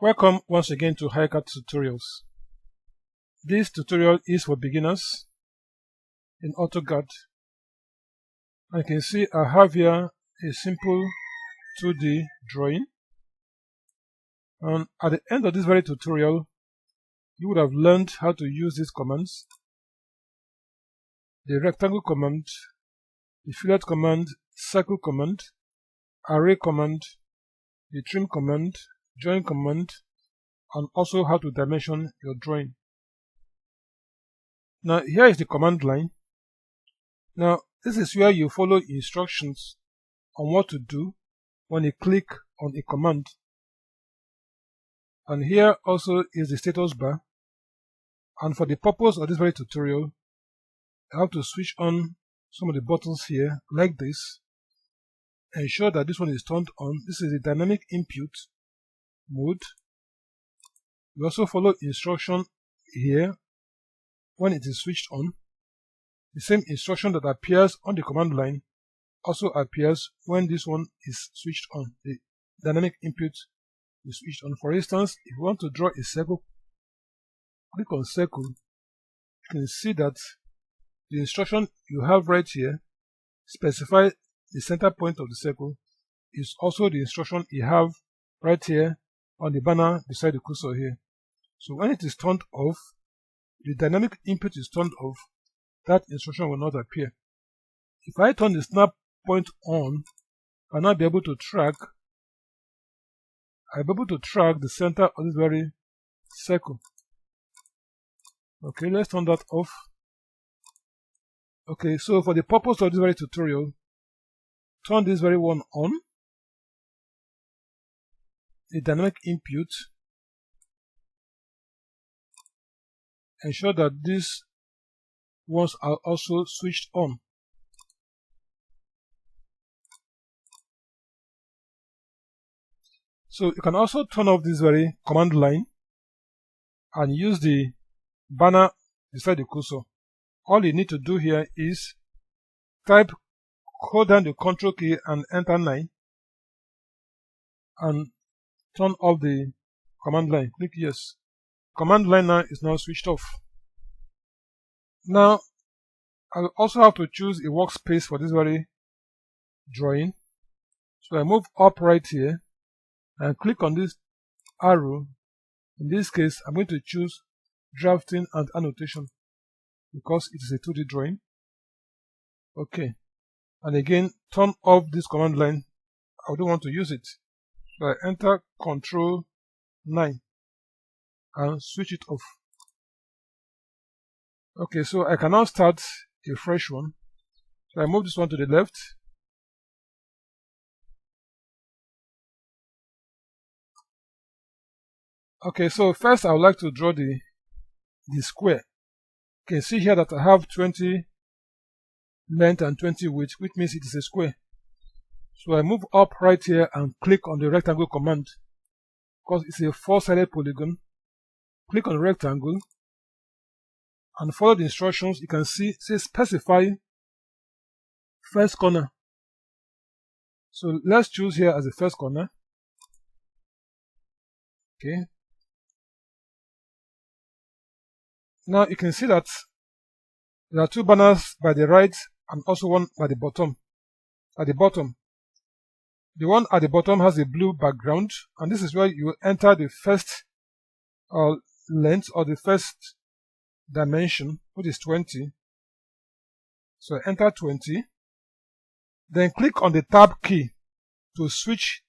Welcome once again to AutoCAD tutorials. This tutorial is for beginners in AutoCAD. I can see I have here a simple 2D drawing, and at the end of this very tutorial you would have learned how to use these commands: the rectangle command, the fillet command, circle command, array command, the trim command, join command, and also how to dimension your drawing. Now here is the command line. Now this is where you follow instructions on what to do when you click on a command. And here also is the status bar. And for the purpose of this very tutorial, I have to switch on some of the buttons here like this. Ensure that this one is turned on. This is the dynamic input mode. You also follow instruction here when it is switched on. The same instruction that appears on the command line also appears when this one is switched on. The dynamic input is switched on. For instance, if you want to draw a circle, click on circle. You can see that the instruction you have right here, specify the center point of the circle, is also the instruction you have right here on the banner beside the cursor here. So when it is turned off, the dynamic input is turned off, that instruction will not appear. If I turn the snap point on, I'll now be able to track the center of this very circle. Okay, let's turn that off. Okay, so for the purpose of this very tutorial, turn this very one on, the dynamic input. Ensure that these ones are also switched on. So you can also turn off this very command line and use the banner beside the cursor. All you need to do here is hold down the Ctrl key and enter 9 and turn off the command line. Click yes. Command line now is now switched off. Now I will also have to choose a workspace for this very drawing. So I move up right here and click on this arrow. In this case, I'm going to choose drafting and annotation because it is a 2D drawing. Okay, and again turn off this command line. I don't want to use it, so I enter Ctrl 9 and switch it off. Okay, so I can now start a fresh one. So I move this one to the left. Okay, so first I would like to draw the square. You can see here that I have 20 length and 20 width, which means it is a square. So I move up right here and click on the rectangle command because it's a 4-sided polygon. Click on rectangle and follow the instructions. You can see it says specify first corner. So let's choose here as the first corner. Okay. Now you can see that there are two banners by the right and also one by the bottom. At the bottom, the one at the bottom has a blue background, and this is where you enter the first length or the first dimension, which is 20. So enter 20. Then click on the tab key to switch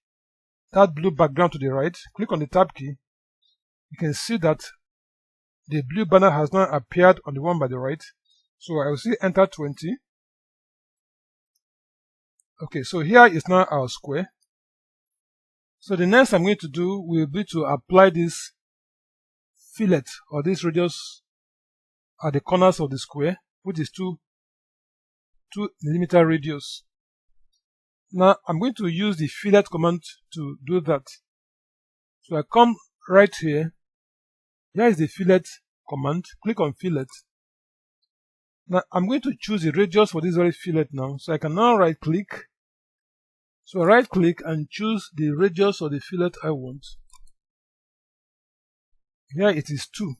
that blue background to the right. Click on the tab key. You can see that the blue banner has now appeared on the one by the right. So I will say enter 20. Okay, so here is now our square. So the next I'm going to do will be to apply this fillet or this radius at the corners of the square, which is 2 millimeter radius. Now I'm going to use the fillet command to do that. So I come right here. Here is the fillet command. Click on fillet. Now I'm going to choose the radius for this very fillet now. So I can now right click. So right click and choose the radius of the fillet I want. Here it is 2.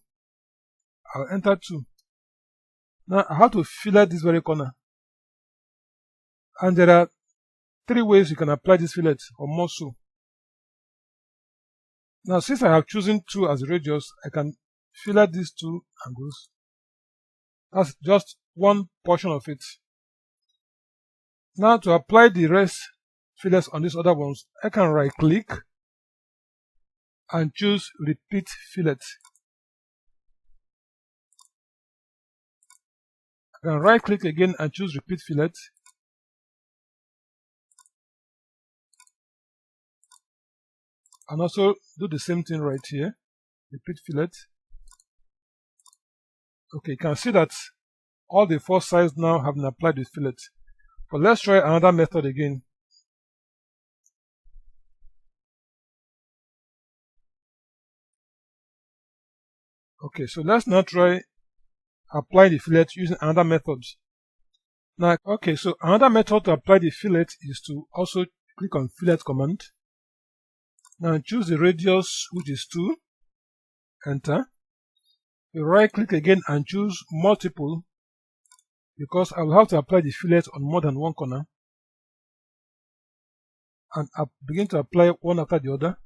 I'll enter 2. Now I have to fillet this very corner. And there are 3 ways you can apply this fillet, or more so. Now since I have chosen 2 as the radius, I can fillet these 2 angles. That's just one portion of it. Now to apply the rest fillets on these other ones, I can right click and choose repeat fillet. I can right click again and choose repeat fillet. And also do the same thing right here, repeat fillet. Okay, you can see that all the 4 sides now have been applied with fillet. But let's try another method again. Okay, so let's now try apply the fillet using another method. Now, okay, so another method to apply the fillet is to also click on fillet command. Now choose the radius, which is 2, enter. You right click again and choose multiple, because I will have to apply the fillet on more than one corner. And I begin to apply one after the other.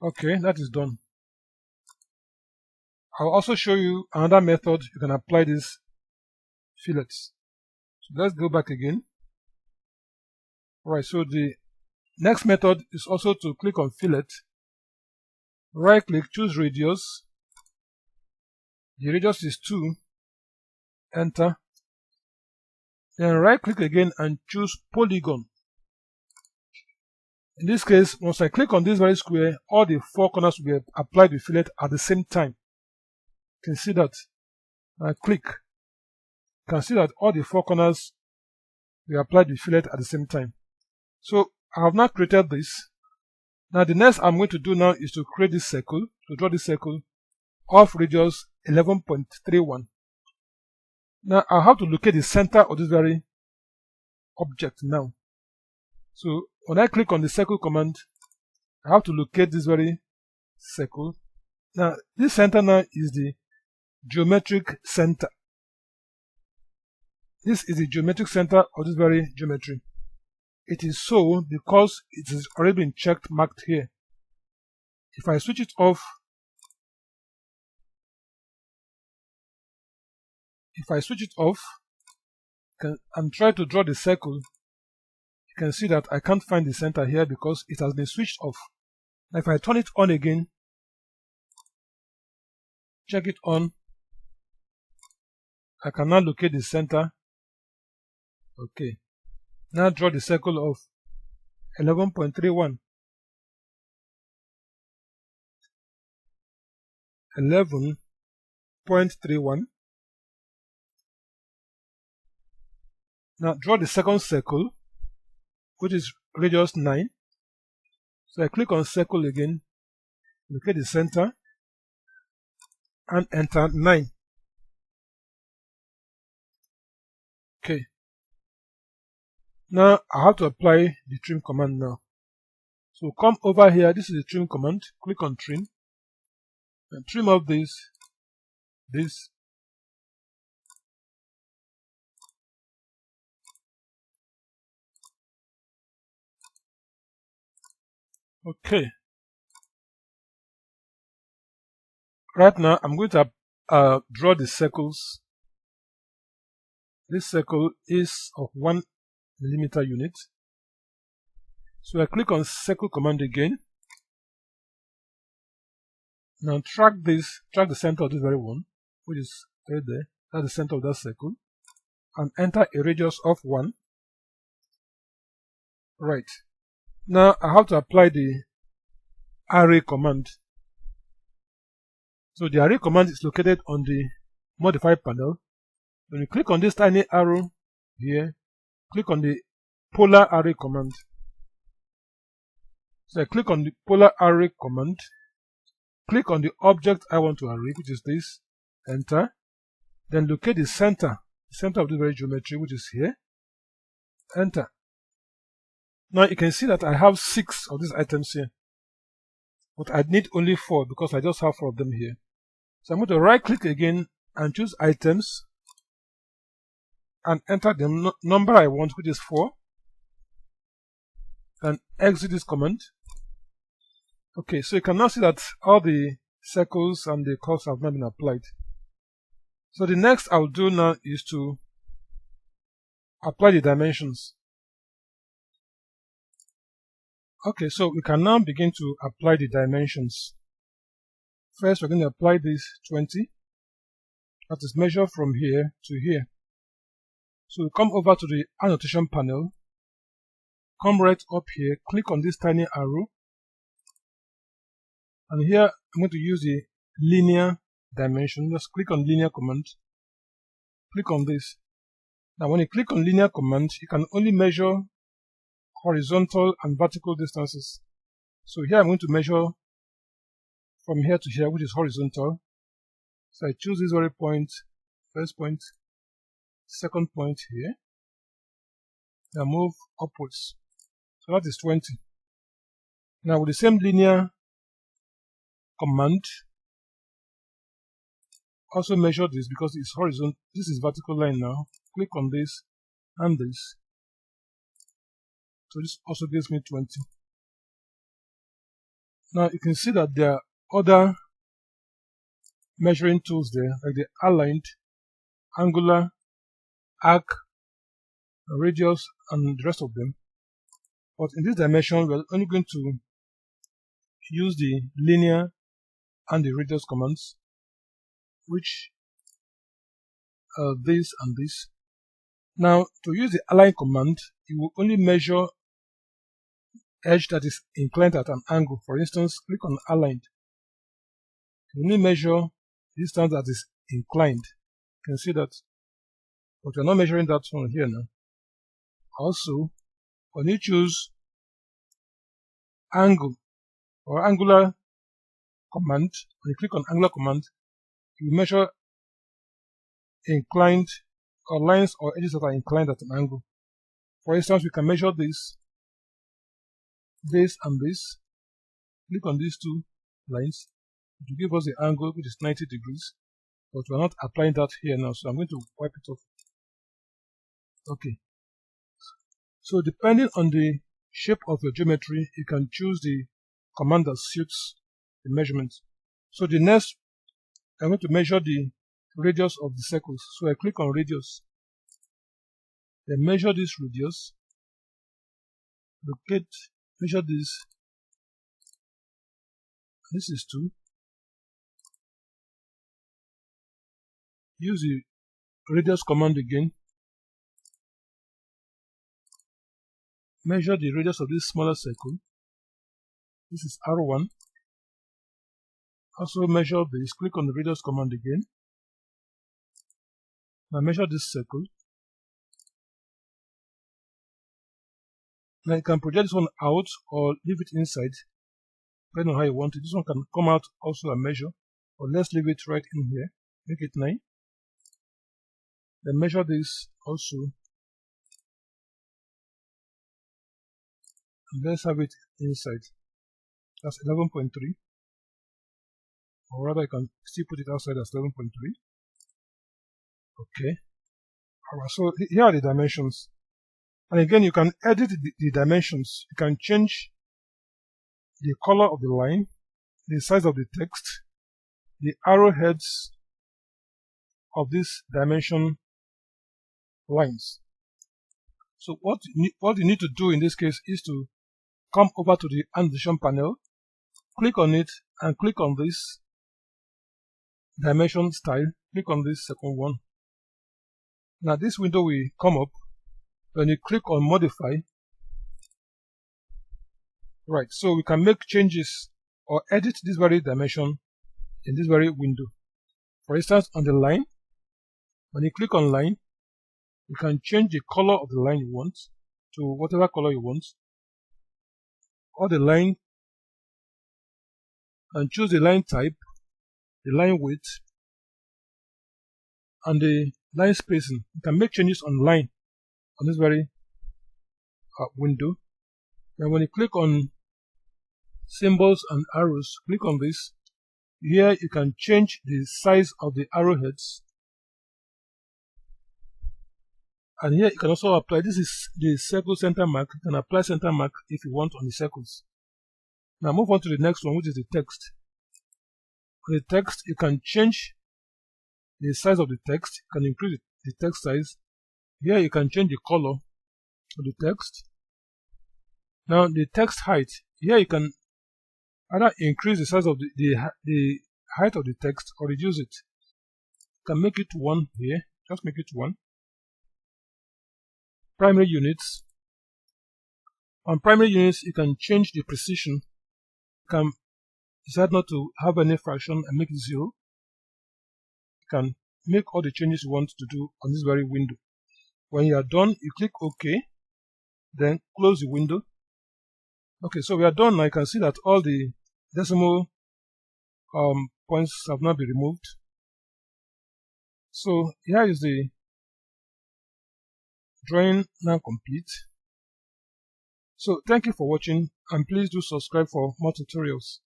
Okay, that is done. I'll also show you another method you can apply these fillets. So let's go back again. Right, so the next method is also to click on fillet, right click, choose radius. The radius is 2, enter. Then right click again and choose polygon. In this case, once I click on this very square, all the 4 corners will be applied with fillet at the same time. You can see that. I click. You can see that all the 4 corners will be applied with fillet at the same time. So I have now created this. Now the next I'm going to do now is to create this circle, to draw this circle of radius 11.31. Now I have to locate the center of this very object now. So when I click on the circle command, I have to locate this very circle. Now this center now is the geometric center. This is the geometric center of this very geometry. It is so because it has already been checked, marked here. If I switch it off, and try to draw the circle, you can see that I can't find the center here because it has been switched off. Now if I turn it on again, check it on, I can now locate the center. Okay. Now draw the circle of 11.31. 11.31. Now draw the second circle, which is radius 9. So I click on circle again, locate the center, and enter 9. Okay. Now I have to apply the trim command now. So come over here, this is the trim command, click on trim, and trim off this. Okay. Right now I'm going to draw the circles. This circle is of 1 millimeter unit. So I click on circle command again. Now track the center of this very one, which is right there. That's the center of that circle. And enter a radius of 1. Right. Now I have to apply the array command. So the array command is located on the modify panel. When you click on this tiny arrow here, click on the polar array command. So I click on the polar array command, click on the object I want to array, which is this, enter, then locate the center of the very geometry, which is here, Enter. Now you can see that I have 6 of these items here, but I need only 4 because I just have 4 of them here. So I'm going to right click again and choose items and enter the number I want, which is 4. And exit this command. Okay, so you can now see that all the circles and the curves have not been applied. So the next I'll do now is to apply the dimensions. Okay, so we can now begin to apply the dimensions. First, we're going to apply this 20. That is measure from here to here. So we come over to the annotation panel, come right up here, click on this tiny arrow, and here I'm going to use the linear dimension. Just click on linear command, click on this. Now when you click on linear command, you can only measure horizontal and vertical distances. So here I'm going to measure from here to here, which is horizontal. So I choose this very point, first point, second point here. Now move upwards. So that is 20. Now with the same linear command, also measure this because it's horizontal. This is vertical line now. Click on this and this. So this also gives me 20. Now you can see that there are other measuring tools there, like the aligned, angular, arc, radius, and the rest of them. But in this dimension, we're only going to use the linear and the radius commands, which are this and this. Now, to use the align command, you will only measure edge that is inclined at an angle. For instance, click on aligned. You only measure distance that is inclined. You can see that, but we're not measuring that one here now. Also, when you choose angle or angular command, when you click on angular command, you measure inclined or lines or edges that are inclined at an angle. For instance, we can measure this, and this. Click on these two lines to give us the angle, which is 90 degrees. But we're not applying that here now, so I'm going to wipe it off. Okay. So depending on the shape of your geometry, you can choose the command that suits the measurement. So the next, I'm going to measure the radius of the circles. So I click on radius. Then measure this radius. Locate, measure this. This is 2. Use the radius command again. Measure the radius of this smaller circle. This is R1. Also measure this. Click on the radius command again. Now measure this circle. Now you can project this one out or leave it inside, depending on how you want it. This one can come out also and measure, but let's leave it right in here. Make it 9. Then measure this also. And let's have it inside. That's 11.3. Or rather, I can still put it outside as 11.3. Okay. Alright, so here are the dimensions. And again, you can edit the dimensions. You can change the color of the line, the size of the text, the arrowheads of these dimension lines. So what you need to do in this case is to come over to the annotation panel, click on it, and click on this dimension style. Click on this second one. Now this window will come up when you click on modify. Right, so we can make changes or edit this very dimension in this very window. For instance, on the line, when you click on line, you can change the color of the line you want to whatever color you want, or the line, and choose the line type, the line width, and the line spacing. You can make changes on line on this very window. And when you click on symbols and arrows, click on this. Here you can change the size of the arrowheads. And here you can also apply, this is the circle center mark. You can apply center mark if you want on the circles. Now move on to the next one, which is the text. On the text, you can change the size of the text. You can increase the text size. Here you can change the color of the text. Now the text height. Here you can either increase the size of the height of the text or reduce it. You can make it 1 here. Just make it 1. Primary units. On primary units, you can change the precision. You can decide not to have any fraction and make it 0. You can make all the changes you want to do on this very window. When you are done, you click OK, then close the window. Okay, so we are done now. You can see that all the decimal points have now been removed. So here is the drawing now complete. So thank you for watching, and please do subscribe for more tutorials.